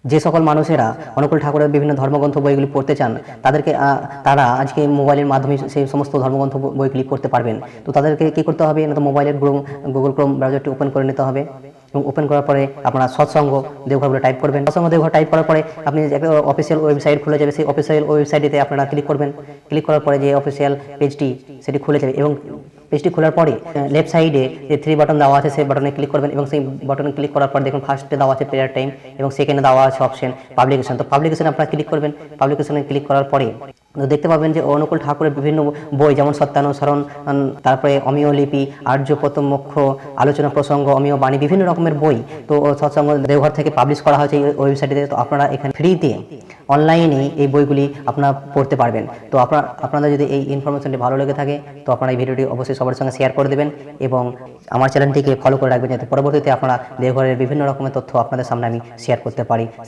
যে সকল মানুষেরা অনুকূল ঠাকুরের বিভিন্ন ধর্মগ্রন্থ বইগুলি পড়তে চান তাদেরকে তারা আজকে মোবাইলের মাধ্যমে সেই সমস্ত ধর্মগ্রন্থ বইগুলি পড়তে পারবেন। তো তাদেরকে কী করতে হবে না, তো মোবাইলের গুগল ক্রোম ব্রাউজারটি ওপেন করে নিতে হবে এবং ওপেন করার পরে আপনারা সৎসঙ্গ দেওঘর বলে টাইপ করবেন। সৎসঙ্গ দেওঘর টাইপ করার পরে আপনি যে অফিসিয়াল ওয়েবসাইট খুলে যাবে, সেই অফিসিয়াল ওয়েবসাইটে আপনারা ক্লিক করবেন। ক্লিক করার পরে যে অফিসিয়াল পেজটি সেটি খুলে যাবে এবং পেজটি খোলার পরে লেফট সাইডে যে 3 বাটন দেওয়া আছে সেই বাটনে ক্লিক করবেন এবং সেই বাটনে ক্লিক করার পর দেখুন ফার্স্টে দেওয়া আছে প্রেয়ার টাইম এবং সেকেন্ডে দেওয়া আছে অপশন পাবলিকেশন। তো পাবলিকেশনে আপনারা ক্লিক করবেন। পাবলিকেশনে ক্লিক করার পরে দেখতে পাবেন যে অনুকূল ঠাকুরের বিভিন্ন বই যেমন সত্যানুসরণ, তারপরে অমিয় লিপি, আর্য প্রথম মোক্ষ, আলোচনা প্রসঙ্গ, অমিয় বাণী, বিভিন্ন রকমের বই তো সৎসঙ্গ দেওঘর থেকে পাবলিশ করা হয়েছে এই ওয়েবসাইটে। তো আপনারা এখানে ফ্রিতে অনলাইনে এই বইগুলি আপনারা পড়তে পারবেন। তো আপনাদের যদি এই ইনফরমেশনটি ভালো লেগে থাকে তো আপনারা এই ভিডিওটি অবশ্যই সবার সঙ্গে শেয়ার করে দেবেন এবং আমার চ্যানেলটিকে ফলো করে রাখবেন যাতে পরবর্তীতে আপনারা দেওঘরের বিভিন্ন রকমের তথ্য আপনাদের সামনে আমি শেয়ার করতে পারি।